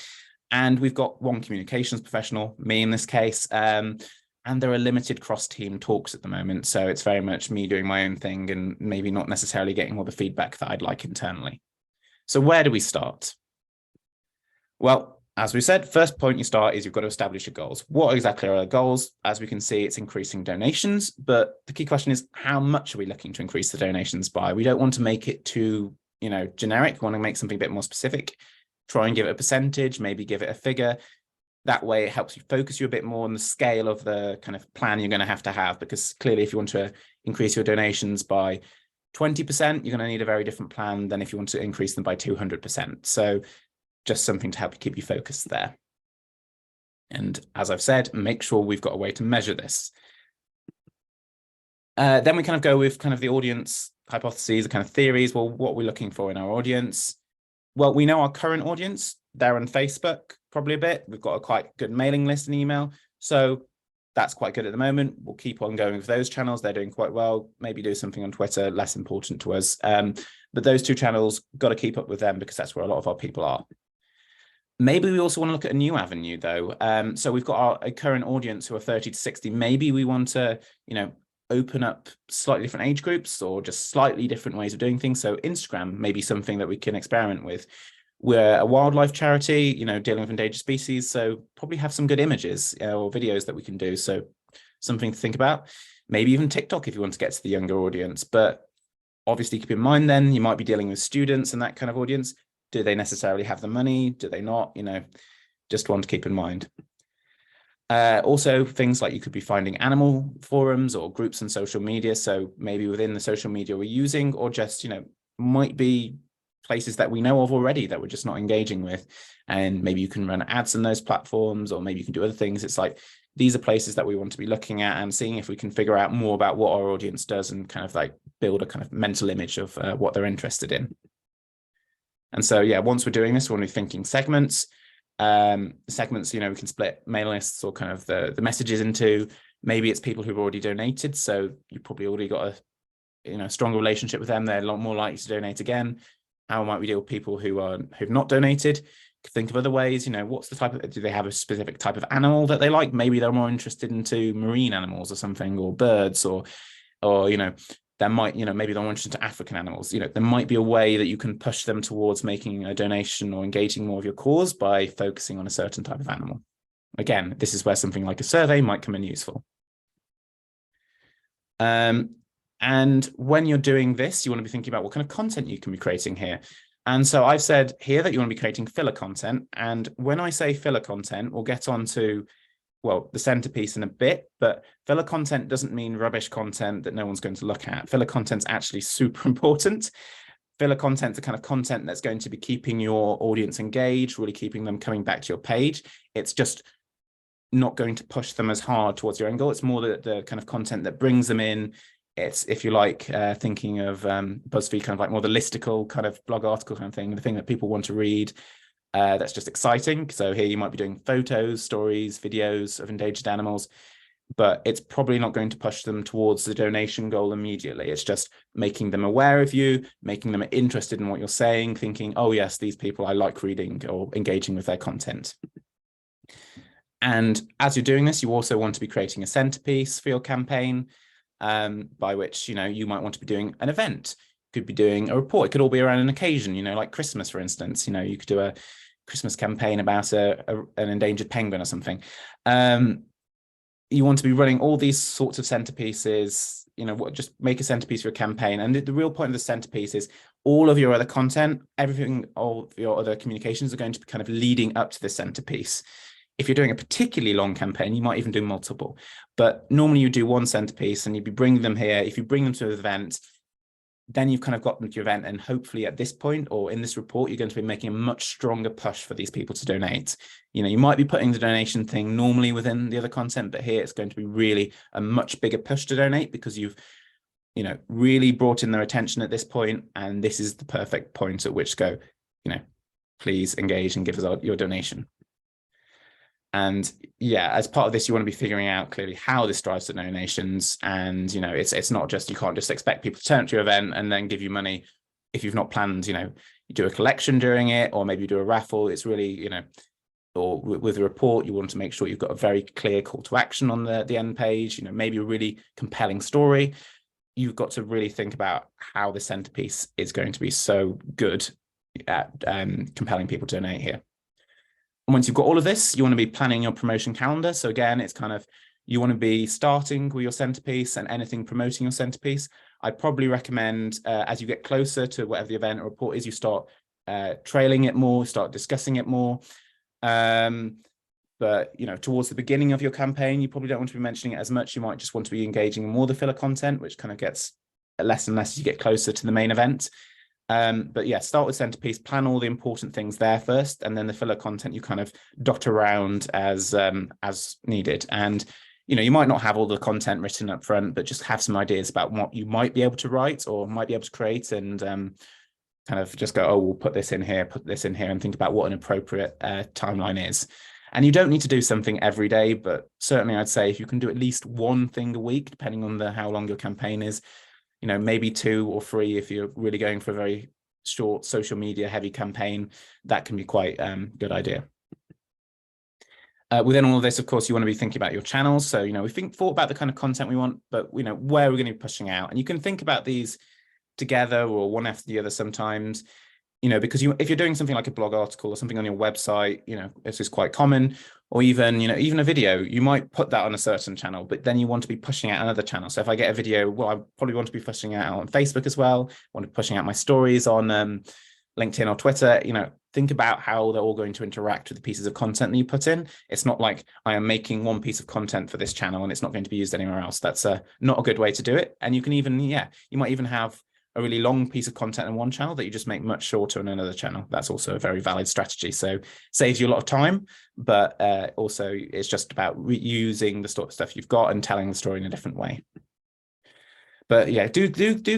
Speaker 2: And we've got one communications professional, me in this case. And there are limited cross-team talks at the moment. So it's very much me doing my own thing and maybe not necessarily getting all the feedback that I'd like internally. So where do we start? Well, as we said, first point you start is you've got to establish your goals. What exactly are our goals? As we can see, it's increasing donations, but the key question is how much are we looking to increase the donations by? We don't want to make it too, you know, generic. We want to make something a bit more specific. Try and give it a percentage, maybe give it a figure. That way it helps you focus you a bit more on the scale of the kind of plan you're going to have, because clearly if you want to increase your donations by 20%, you're going to need a very different plan than if you want to increase them by 200%. So just something to help you keep you focused there. And as I've said, make sure we've got a way to measure this. Then we kind of go with kind of the audience hypotheses, the kind of theories. Well, what are we looking for in our audience? Well, we know our current audience, they're on Facebook probably a bit. We've got a quite good mailing list and email. So that's quite good at the moment. We'll keep on going with those channels. They're doing quite well. Maybe do something on Twitter, less important to us. But those two channels, got to keep up with them because that's where a lot of our people are. Maybe we also want to look at a new avenue though. So we've got a current audience who are 30 to 60. Maybe we want to, you know, open up slightly different age groups or just slightly different ways of doing things. So Instagram may be something that we can experiment with. We're a wildlife charity, you know, dealing with endangered species. So probably have some good images or videos that we can do. So something to think about. Maybe even TikTok if you want to get to the younger audience. But obviously keep in mind then you might be dealing with students and that kind of audience. Do they necessarily have the money? Do they not? You know, just one to keep in mind. Also, things like you could be finding animal forums or groups on social media. So maybe within the social media we're using, or just, you know, might be places that we know of already that we're just not engaging with. And maybe you can run ads on those platforms, or maybe you can do other things. It's like, these are places that we want to be looking at and seeing if we can figure out more about what our audience does and kind of like build a kind of mental image of what they're interested in. And so, yeah, once we're doing this, we're only thinking segments. Segments, you know, we can split mail lists or kind of the messages into, maybe it's people who've already donated. So you've probably already got a, you know, stronger relationship with them. They're a lot more likely to donate again. How might we deal with people who've not donated? Think of other ways, you know, what's the type of, do they have a specific type of animal that they like? Maybe they're more interested into marine animals or something, or birds, or, you know, there might, you know, maybe they're more interested in African animals. You know, there might be a way that you can push them towards making a donation or engaging more of your cause by focusing on a certain type of animal. Again, this is where something like a survey might come in useful. And when you're doing this, you want to be thinking about what kind of content you can be creating here. And so I've said here that you want to be creating filler content. And when I say filler content, we'll get on to well, the centerpiece in a bit, but filler content doesn't mean rubbish content that no one's going to look at. Filler content's actually super important. Filler content's the kind of content that's going to be keeping your audience engaged, really keeping them coming back to your page. It's just not going to push them as hard towards your end goal. It's more the kind of content that brings them in. It's, if you like, thinking of BuzzFeed, kind of like more the listicle kind of blog article kind of thing, the thing that people want to read. That's just exciting. So here you might be doing photos, stories, videos of endangered animals, but it's probably not going to push them towards the donation goal immediately. It's just making them aware of you, making them interested in what you're saying, thinking, oh yes, these people I like reading or engaging with their content. And as you're doing this, you also want to be creating a centerpiece for your campaign, by which, you might want to be doing an event. Could be doing a report. It could all be around an occasion, like Christmas, for instance. You could do a Christmas campaign about an endangered penguin or something. You want to be running all these sorts of centerpieces, just make a centerpiece for a campaign. And the real point of the centerpiece is all of your other content, everything, all of your other communications are going to be kind of leading up to the centerpiece. If you're doing a particularly long campaign, you might even do multiple. But normally you do one centerpiece and you'd be bringing them here. If you bring them to an event, then you've kind of got them to your event, and hopefully at this point or in this report, you're going to be making a much stronger push for these people to donate. You might be putting the donation thing normally within the other content, but here it's going to be really a much bigger push to donate because you've, really brought in their attention at this point, and this is the perfect point at which to go, please engage and give us your donation. And yeah, as part of this, you want to be figuring out clearly how this drives to donations. And, it's not just, you can't just expect people to turn up to your event and then give you money if you've not planned, you do a collection during it, or maybe you do a raffle. It's really, or with a report, you want to make sure you've got a very clear call to action on the end page, maybe a really compelling story. You've got to really think about how the centerpiece is going to be so good at compelling people to donate here. And once you've got all of this, you want to be planning your promotion calendar. So again, it's kind of, you want to be starting with your centerpiece and anything promoting your centerpiece. I'd probably recommend as you get closer to whatever the event or report is, you start trailing it more, start discussing it more. But, towards the beginning of your campaign, you probably don't want to be mentioning it as much. You might just want to be engaging in more the filler content, which kind of gets less and less as you get closer to the main event. But yeah, start with centerpiece, plan all the important things there first, and then the filler content you kind of dot around as needed. And you might not have all the content written up front, but just have some ideas about what you might be able to write or might be able to create, and kind of just go, oh, we'll put this in here, and think about what an appropriate timeline is. And you don't need to do something every day, but certainly I'd say if you can do at least one thing a week, depending on how long your campaign is, maybe 2 or 3 if you're really going for a very short social media heavy campaign, that can be quite a good idea. Within all of this, of course, you want to be thinking about your channels. So, we thought about the kind of content we want, but, where we're going to be pushing out. And you can think about these together or one after the other sometimes, because if you're doing something like a blog article or something on your website, this is quite common, or even, even a video, you might put that on a certain channel, but then you want to be pushing out another channel. So if I get a video, well, I probably want to be pushing it out on Facebook as well. I want to be pushing out my stories on LinkedIn or Twitter. Think about how they're all going to interact with the pieces of content that you put in. It's not like I am making one piece of content for this channel and it's not going to be used anywhere else. That's not a good way to do it. And you can even, you might even have a really long piece of content in one channel that you just make much shorter in another channel. That's also a very valid strategy. So saves you a lot of time, but also it's just about reusing the stuff you've got and telling the story in a different way. But yeah, do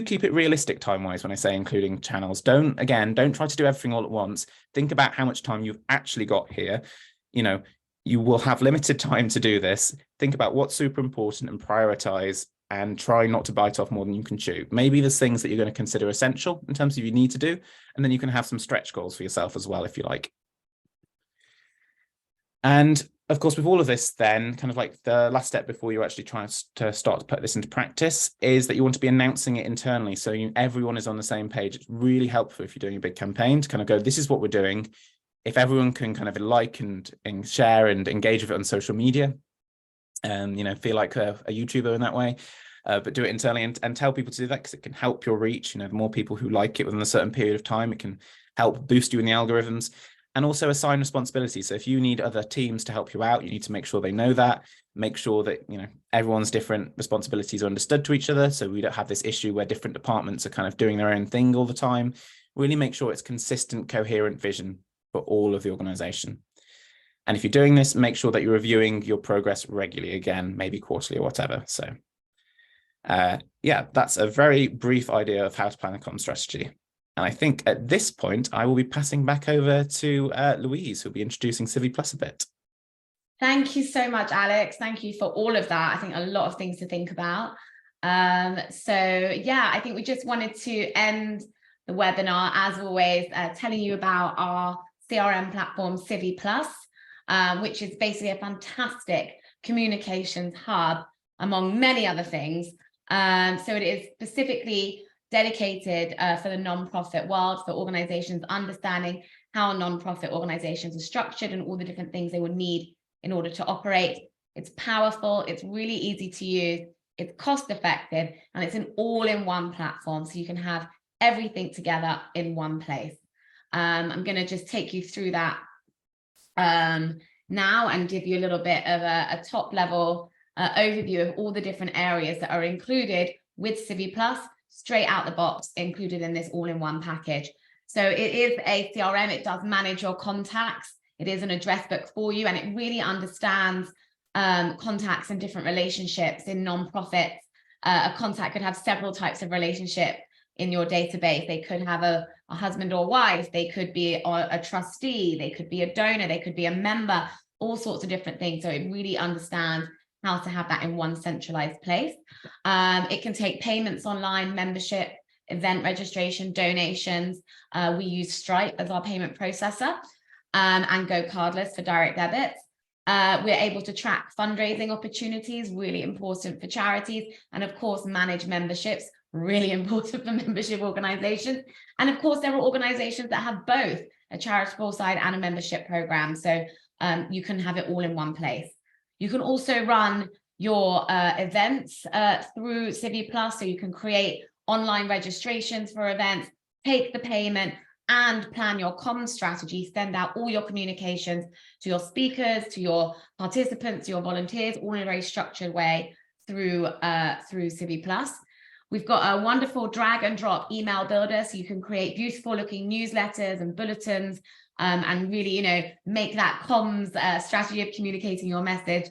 Speaker 2: keep it realistic time-wise when I say including channels. Don't try to do everything all at once. Think about how much time you've actually got here. You will have limited time to do this. Think about what's super important and prioritize, and try not to bite off more than you can chew. Maybe there's things that you're going to consider essential in terms of you need to do, and then you can have some stretch goals for yourself as well, if you like. And of course, with all of this, then kind of like the last step before you actually try to start to put this into practice is that you want to be announcing it internally. So everyone is on the same page. It's really helpful if you're doing a big campaign to kind of go, this is what we're doing. If everyone can kind of like and share and engage with it on social media, feel like a YouTuber in that way, but do it internally and tell people to do that, because it can help your reach. The more people who like it within a certain period of time, it can help boost you in the algorithms. And also assign responsibility. So if you need other teams to help you out, you need to make sure they know that, make sure that, you know, everyone's different responsibilities are understood to each other. So we don't have this issue where different departments are kind of doing their own thing all the time. Really make sure it's consistent, coherent vision for all of the organization. And if you're doing this, make sure that you're reviewing your progress regularly, again, maybe quarterly or whatever. So yeah, that's a very brief idea of how to plan a comm strategy. And I think at this point, I will be passing back over to Louise, who'll be introducing CiviPlus a bit.
Speaker 1: Thank you so much, Alex. Thank you for all of that. I think a lot of things to think about. So yeah, I think we just wanted to end the webinar, as always, telling you about our CRM platform, CiviPlus, which is basically a fantastic communications hub, among many other things. So it is specifically dedicated for the nonprofit world, for organizations understanding how nonprofit organizations are structured and all the different things they would need in order to operate. It's powerful, it's really easy to use, it's cost effective, and it's an all-in-one platform, so you can have everything together in one place. I'm going to just take you through that now and give you a little bit of a top level overview of all the different areas that are included with CiviPlus, straight out the box, included in this all-in-one package. So it is a CRM, it does manage your contacts, it is an address book for you, and it really understands contacts and different relationships in nonprofits. A contact could have several types of relationship in your database. They could have a husband or wife, they could be a trustee, they could be a donor, they could be a member, all sorts of different things. So it really understands how to have that in one centralized place. It can take payments online, membership, event registration, donations. We use Stripe as our payment processor, and go cardless for direct debits. We're able to track fundraising opportunities, really important for charities, and of course manage memberships, really important for membership organizations. And of course there are organizations that have both a charitable side and a membership program, so you can have it all in one place. You can also run your events through CiviPlus, so you can create online registrations for events, take the payment, and plan your comm strategy, send out all your communications to your speakers, to your participants, to your volunteers, all in a very structured way through CiviPlus. We've got a wonderful drag and drop email builder, so you can create beautiful looking newsletters and bulletins, and really, you know, make that comms strategy of communicating your message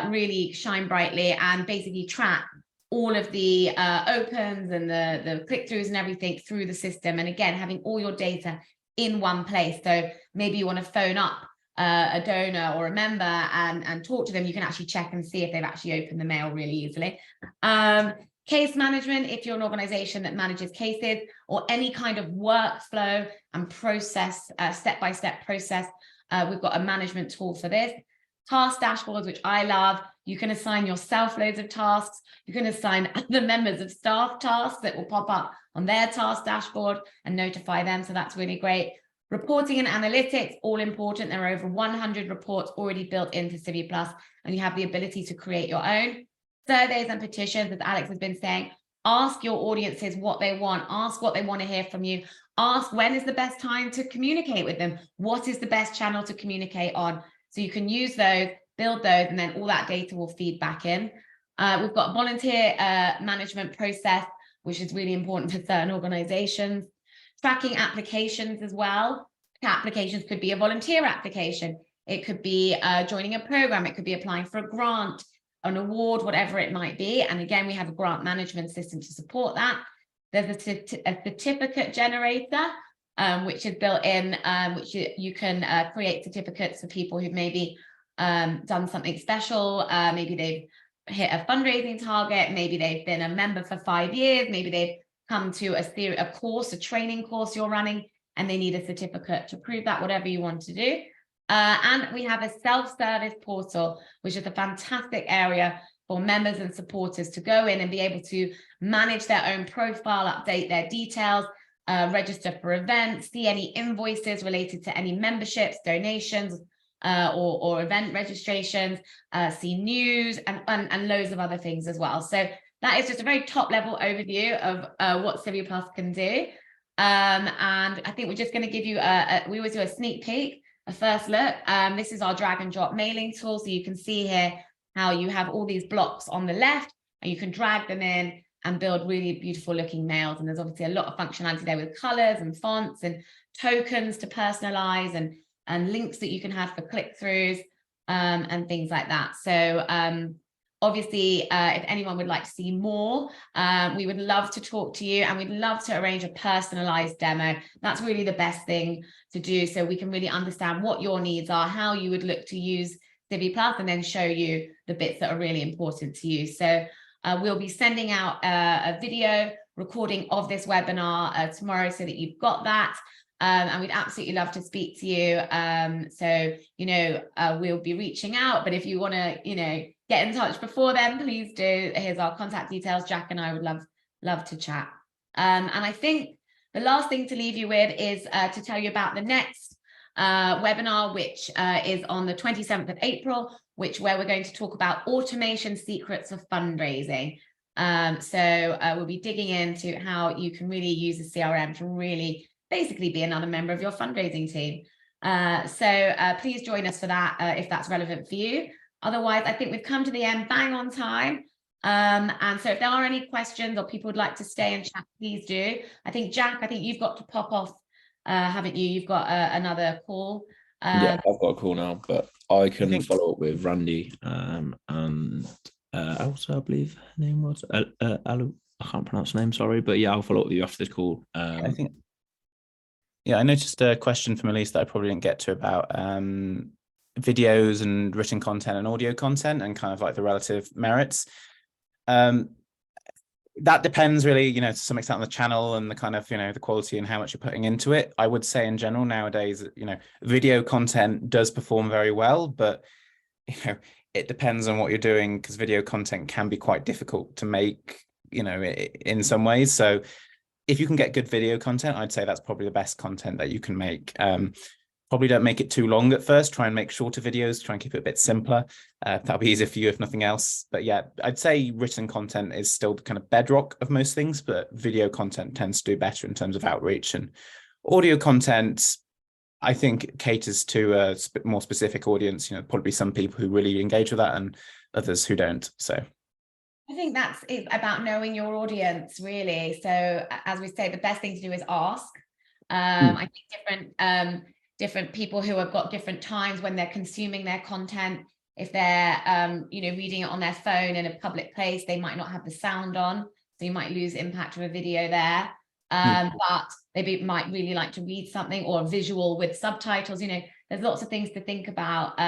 Speaker 1: really shine brightly, and basically track all of the opens and the click-throughs and everything through the system. And again, having all your data in one place. So maybe you want to phone up a donor or a member and talk to them, you can actually check and see if they've actually opened the mail really easily. Case management, if you're an organization that manages cases or any kind of workflow and process, step-by-step process, we've got a management tool for this. Task dashboards, which I love. You can assign yourself loads of tasks. You can assign other members of staff tasks that will pop up on their task dashboard and notify them. So that's really great. Reporting and analytics, all important. There are over 100 reports already built into CiviPlus, and you have the ability to create your own. Surveys and petitions, as Alex has been saying, ask your audiences what they want, ask what they want to hear from you, ask when is the best time to communicate with them, what is the best channel to communicate on. So you can use those, build those, and then all that data will feed back in. We've got volunteer management process, which is really important for certain organizations. Tracking applications as well. Applications could be a volunteer application. It could be joining a program. It could be applying for a grant, an award, whatever it might be. And again, we have a grant management system to support that. There's a certificate generator, which is built in, which you can create certificates for people who've maybe done something special. Maybe they've hit a fundraising target. Maybe they've been a member for 5 years. Maybe they've come to a course, a training course you're running, and they need a certificate to prove that, whatever you want to do. And we have a self-service portal, which is a fantastic area for members and supporters to go in and be able to manage their own profile, update their details, register for events, see any invoices related to any memberships, donations, or event registrations, see news and loads of other things as well. So that is just a very top level overview of what CiviPlus can do. And I think we're just going to give you we always do a sneak peek, a first look. This is our drag and drop mailing tool. So you can see here how you have all these blocks on the left and you can drag them in and build really beautiful looking mails. And there's obviously a lot of functionality there with colors and fonts and tokens to personalize and links that you can have for click-throughs and things like that. So obviously, if anyone would like to see more, we would love to talk to you and we'd love to arrange a personalized demo. That's really the best thing to do, so we can really understand what your needs are, how you would look to use CiviPlus, and then show you the bits that are really important to you. So we'll be sending out a video recording of this webinar tomorrow so that you've got that. And we'd absolutely love to speak to you. So, you know, we'll be reaching out, but if you want to, you know, get in touch before then, please do. Here's our contact details. Jack and I would love to chat. And I think the last thing to leave you with is to tell you about the next webinar, which is on the 27th of April, where we're going to talk about automation secrets of fundraising. So we'll be digging into how you can really use the CRM to really basically be another member of your fundraising team. So please join us for that if that's relevant for you. Otherwise, I think we've come to the end bang on time. And so if there are any questions or people would like to stay and chat, please do. I think, Jack, I think you've got to pop off, haven't you? You've got another call.
Speaker 3: Yeah, I've got a call now, but I can follow up with Randy and Elsa, I believe her name was. Alu, I can't pronounce her name, sorry. But yeah, I'll follow up with you after this call.
Speaker 2: I noticed a question from Elise that I probably didn't get to about videos and written content and audio content and kind of like the relative merits. That depends really, you know, to some extent on the channel and the kind of, you know, the quality and how much you're putting into it. I would say in general nowadays, you know, video content does perform very well, but, you know, it depends on what you're doing, because video content can be quite difficult to make, you know, in some ways. So if you can get good video content, I'd say that's probably the best content that you can make. Probably don't make it too long at first. Try and make shorter videos. Try and keep it a bit simpler. That'll be easier for you if nothing else. But yeah, I'd say written content is still the kind of bedrock of most things, but video content tends to do better in terms of outreach. And audio content, I think, caters to a more specific audience. You know, probably some people who really engage with that and others who don't. So
Speaker 1: I think that's it, about knowing your audience, really. So as we say, the best thing to do is ask. I think different people who have got different times when they're consuming their content. If they're you know, reading it on their phone in a public place, they might not have the sound on, so you might lose impact of a video there. But they might really like to read something, or a visual with subtitles. You know, there's lots of things to think about.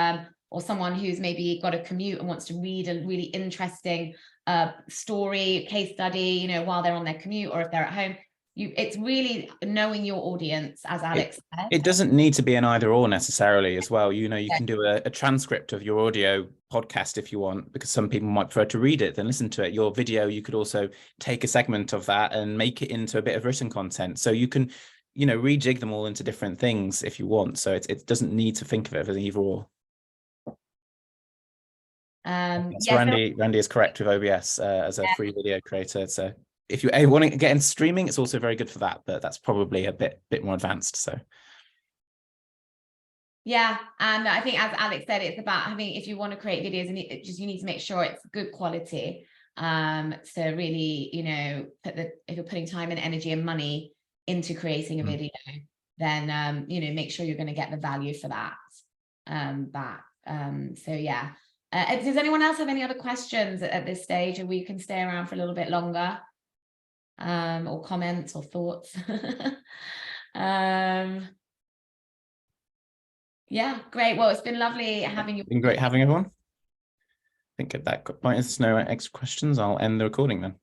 Speaker 1: Or someone who's maybe got a commute and wants to read a really interesting story, case study, you know, while they're on their commute, or if they're at home. It's really knowing your audience, as Alex said.
Speaker 2: It doesn't need to be an either or necessarily as well. You know, you can do a transcript of your audio podcast if you want, because some people might prefer to read it than listen to it. Your video, you could also take a segment of that and make it into a bit of written content. So you can, you know, rejig them all into different things if you want. So it doesn't need to think of it as an either or. So Randy is correct with OBS as a free video creator. So if you want to get into streaming, it's also very good for that, but that's probably a bit more advanced. So
Speaker 1: yeah, and I think, as Alex said, it's about having, if you want to create videos, and you need to make sure it's good quality. So really, you know, if you're putting time and energy and money into creating a video, then you know, make sure you're going to get the value for that back. So yeah. Does anyone else have any other questions at this stage, or we can stay around for a little bit longer, or comments or thoughts? Yeah, great. Well, it's been lovely having you.
Speaker 2: Been great having everyone. I think at that point, if there's no extra questions, I'll end the recording then.